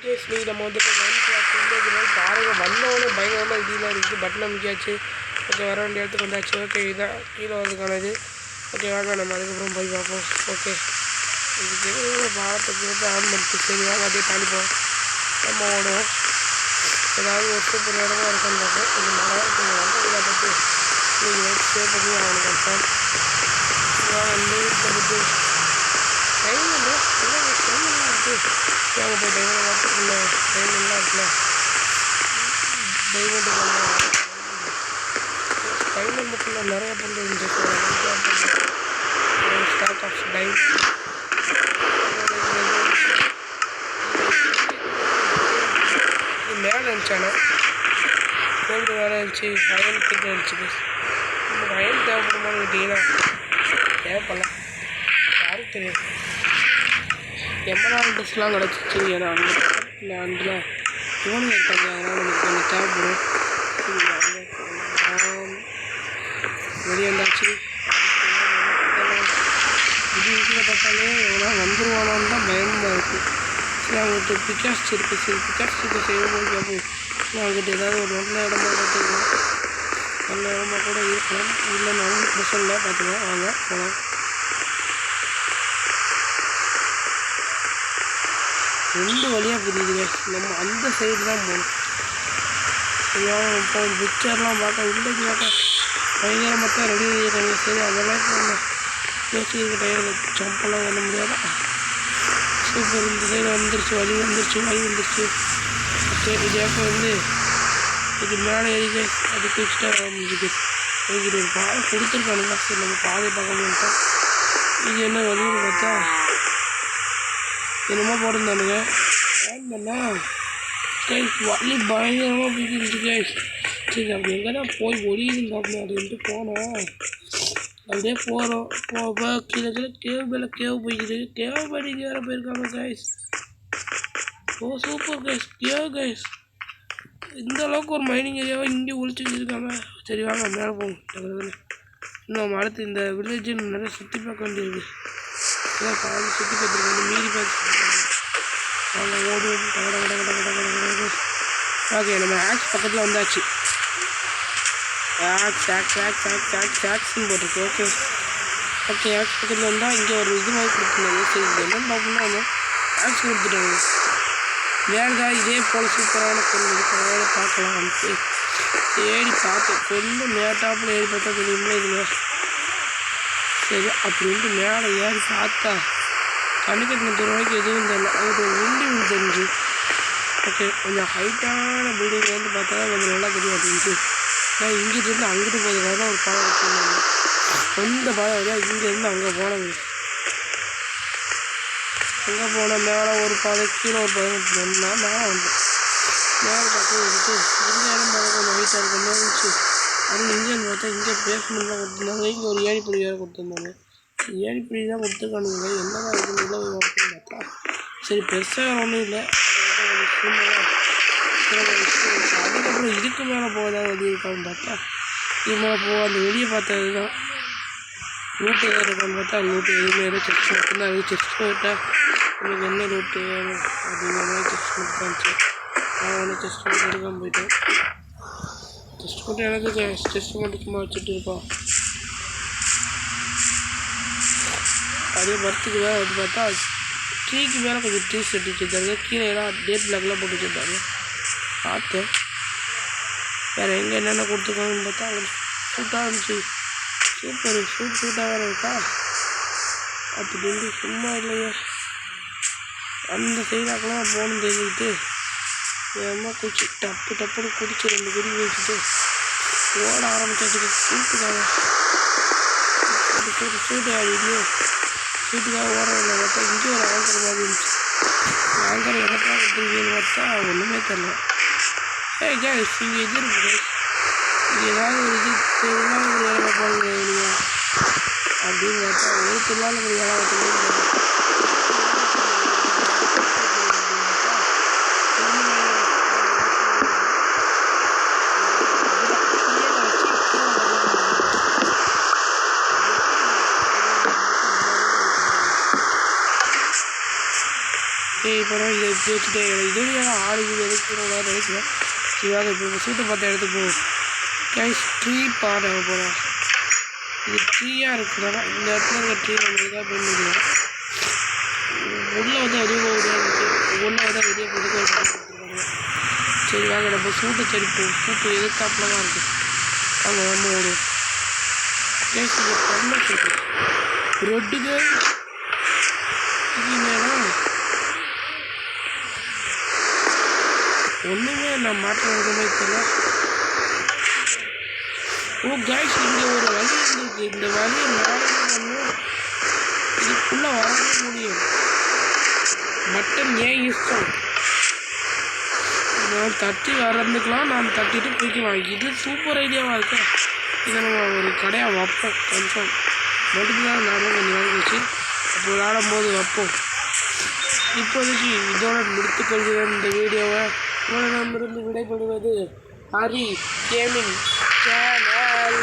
கேஸ்லி நம்ம வந்துட்டு mind class village பாருங்கள் வந்தவொடனே பயங்கரமாக இதெல்லாம் இருக்குது பட்டன் அமைக்காச்சு. ஓகே வர வேண்டிய இடத்துக்கு வந்தாச்சு. ஓகே இதான் கீழே வரதுக்கான இது. ஓகே வாங்க நம்ம அதுக்கப்புறம் போய் பார்ப்போம். ஓகே இதுக்கு பாலத்துக்கு வந்து ஆன் பண்ணிட்டு சரி வாங்க அதே தாண்டி போவோம். நம்ம ஓடுவோம். ஏதாவது ஒரு சூப்பர் இடமா இருக்கான்னு பார்ப்போம். கொஞ்சம் மழை வந்து இதை பற்றி நீங்கள் நைட் ஸ்டே பண்ணி அவனுக்கு கன்ஃபார்ம் வந்து வீட்டில் பற்றி டைம் இல்லை டைமெல்லாம் இருக்குது. வாங்க போய் டைமண்ட் வாட்டுக்குள்ள டைமெல்லாம் இருக்குல்ல டைமண்ட் டைமண்ட் மட்டும் இல்லை நிறைய பொருள் இருந்துச்சு. ஸ்டாக் ஆஃப் டைமண்ட் மேலே இருந்துச்சானே கோல்டு வேலை இருந்துச்சு. அயன் கிட்ட இருந்துச்சு. நமக்கு அயன் தேவைப்படுமான்னு கேட்டிங்கன்னா தேவைப்படலாம் யாரும் தெரியும். எம்பராய்டு ட்ரெஸ்லாம் கிடச்சிச்சு. ஏன்னா அங்கே இல்லை அண்டில் இவனுங்க இருக்காங்க அதனால் நமக்கு கொஞ்சம் தேவைப்படும். வெளியே வந்தாச்சு. இது வீட்டில் பார்த்தாலே எவ்வளோ வந்துருவானான்னு தான் பயமாக இருக்குது. சரி அவங்ககிட்ட பிக்காஸ்ட் இருக்குது. சரி பிக்காஸ்ட் இப்போ செய்யும்போது கேட்போம். இல்லை அவங்ககிட்ட ஏதாவது ஒரு நல்ல இடமா பார்த்துக்கலாம். நல்ல இடமா கூட இருக்கலாம். இல்லைனாலும் பிரச்சனை இல்லை பார்த்துக்கலாம். வாங்க போகலாம். ரெண்டு வழியாக புரியுதுங்க. நம்ம அந்த சைடு தான் போகணும். இப்போ பிக்சர்லாம் பார்க்க வில்லேஜ் பார்க்க பயங்கரமாக தான் ரெடி பண்ணிடுறாங்க. சரி அதெல்லாம் நம்ம யோசிக்கிற டைமில் ஜம்பெல்லாம் பண்ண முடியாது. சூப்பர் இந்த சைடு வந்துருச்சு. வழி வந்துருச்சு. சரி இதேப்போ வந்து இது மேலே ஏறிக்க அதுக்கு எக்ஸ்ட்ரா முடிஞ்சுக்கு போய்கிட்டு ஒரு பாதை கொடுத்துருக்கானுங்க. சரி நம்ம பாதை பார்க்க முடியும். இது என்ன வழின்னு பார்த்தா என்னமோ போட்டிருந்தானுங்க. ஏன்னா கைஸ் வழி பயங்கரமாக போய்க்கிட்டு கைஸ். சரி அப்படி எங்கே தான் போய் ஒடியுதுங்க அப்படின்னு அப்படின்ட்டு போனோம். அப்படியே போகிறோம். போக கீழே கேவ் போய்க்கிது. கேவ் படிக்கு வேறு போயிருக்காங்க கைஸ். ஓ சூப்பர் கைஸ் கேவ். இந்த அளவுக்கு ஒரு மைனிங் ஏரியாவை இங்கே ஒழிச்சு வச்சுருக்காங்க. சரி வாங்க மேலே போகும். இன்னும் அடுத்து இந்த வில்லேஜ் நிறைய சுற்றி பார்க்க வேண்டியது. பாதி சுற்றி பார்த்துருக்காங்க. மீறி பார்த்து அவங்க ஓடும். ஓகே நம்ம ஆக்ஸ் பக்கத்தில் வந்தாச்சு. ஆக்ஸ்ன்னு போட்டிருக்கு. ஓகே ஆக்ஸ் பக்கத்தில் வந்தால் இங்கே ஒரு இது மாதிரி கொடுத்துருந்தாங்க. சரி இது என்னன்னு பார்ப்போம்னா வந்து ஆக்ஸ் கொடுத்துட்டாங்க. வேறு இதே போல் சூப்பரான பொருள் இருக்கிறதால பார்க்கலாம். வந்து தேடி பார்த்தேன். கொஞ்சம் மேட்டாப்பில் ஏறி பார்த்தா தெரியுமா இதுங்க. சரி அப்படின்ட்டு மேலே ஏறி பார்த்தா கண்ணுக்கட்டின தூரம் எதுவும் தெரியல. அது ஒரு விண்டு தெரிஞ்சு. ஓகே கொஞ்சம் ஹைட்டான பில்டிங் வந்து பார்த்தா தான் கொஞ்சம் நல்லா தெரியும் அப்படின்ட்டு நான் இங்கிட்டிருந்து அங்கிட்டு போகிறதுக்காக தான் ஒரு பாதை வச்சுருந்தாங்க. சொந்த பாதை வழியாக இங்கேருந்து அங்கே போனாங்க. அங்கே போனால் மேலே ஒரு பாதை கீழே ஒரு பாதை போனோம்னா மேலே வந்தோம். மேலே பக்கம் வந்துட்டு இந்த இடம் பார்க்க கொஞ்சம் ஹைட்டாக இருக்க மாதிரி இருந்துச்சு. அது இங்கேன்னு பார்த்தா இங்கே பேஸ்மெண்ட்லாம் கொடுத்துருந்தாங்க. இங்கே ஒரு ஏணிப்படி வேறு கொடுத்துருந்தாங்க. ஏணிப்படி தான் கொடுத்துருக்கானுங்க. என்ன தான் இருக்குன்னு இல்லை அப்படின்னு பார்த்தா சரி பெருசாக ஒன்றும் இல்லை. அதுக்கப்புறம் இதுக்கு மேலே போகதான் வழி இருக்கான்னு பார்த்தா இது மேலே போக அந்த வெளியே பார்த்தது தான் ரூட்டு ஏதாவது இருக்கான்னு பார்த்தா ரூட்டு எதுவுமே ஏதோ செக்ஸ் மட்டும்தான் அது செக்ஸ் போயிட்டால் உங்களுக்கு என்ன ரூட்டு அப்படிங்கிற மாதிரி செக்ஸ் மட்டும் இருந்துச்சு. நான் ஒன்று செஸ்ட் மட்டும் எடுக்காமல் போயிட்டேன். செஸ்ட் மட்டும் எனக்கு செஸ்ட் மட்டும் சும்மா வச்சுட்டு இருப்பான். அதே மரத்துக்கு வேறு வந்து பார்த்தா ட்ரீக்கு மேலே கொஞ்சம் ட்ரீஸ் கட்டி வச்சுருந்தாங்க. கீழே எல்லாம் டேட் பிளாக்லாம் போட்டு வச்சுருந்தாங்க. பார்த்தேன் வேறு எங்கே என்னென்ன கொடுத்துருக்காங்கன்னு பார்த்தா அவங்களுக்கு சூட்டாக இருந்துச்சு. சூட்டாக வேறு இருக்கா அப்படின்னு சும்மா இல்லையே. அந்த சைடாக்கெல்லாம் போகணுன்னு தெரிஞ்சுக்கிட்டு வேகமாக குடிச்சு டப்புன்னு குடிச்சு 2 குடி வச்சுட்டு ஓட ஆரம்பிச்சாச்சு. சூட்டு ஆடிலையோ சூட்டுக்காக ஓடுறதில்ல பார்த்தா இங்கே ஒரு ஆங்கர் மாதிரி இருந்துச்சு. ஆங்கர் எதற்காக கொடுத்துருக்கீங்கன்னு பார்த்தா ஒன்றுமே தெரியல. கேஸ் இங்கே இது இருக்குது. இது ஏதாவது ஒரு இது திருவிழா ஒரு வேலை பார்ப்பாங்க இல்லையா அப்படின்னு பார்த்தா ஒரு திருவிழா ஒரு வேலை பார்த்து இப்போ இதை இப்படி வச்சுட்டு இதுவும் ஏன் ஆடுது எடுக்கிறோம் நினைக்கிறேன். இதாக இப்போ சூட்டை பார்த்து எடுத்து போகும். கைஸ் ட்ரீ பாட போகிறோம். இது ட்ரீயாக இருக்குதுன்னா இந்த இடத்துல இருக்க ட்ரீ நம்ம இதாக பண்ணிக்கலாம். உள்ளே வந்து வெளியே போகுது, உள்ளே வந்து வெளியே கொடுத்துருக்காங்க. சரி வாங்க நம்ம சூட்டை தெரிப்போம். சூட்டு எதிர்த்தாப்பில் தான் இருக்குது. வாங்க நம்ம ஓடுவோம். கைஸ் இது பண்ண சூட்டு ரெட்டுக்கு இது நேரம் ஒன்றுமே நான் மாற்றம் எதுவுமே தெரியல. ஓ கைஸ் இங்கே ஒரு வழி இருந்துருக்கு. இந்த வழியை நான் என்ன பண்ணும் இதுக்குள்ளே வரவே முடியும். பட்டன் ஏன் இஷ்டம். நான் தட்டி வரந்துக்கலாம், நான் தட்டிட்டு போய்க்கலாம். இது சூப்பர் ஐடியாவாக இருக்கேன். இதை நம்ம ஒரு கடையாக வைப்போம் கன்ஃபார்ம். மட்டும் தான் நானும் கொஞ்சம் நாள் வச்சு அப்போ விளாடும் போது வைப்போம். இப்போதைக்கு இதோட முடித்துக்கொள்கிறேன் இந்த வீடியோவை. உங்களிடமிருந்து விடைபெறுவது ஹரி கேமிங் சேனல்.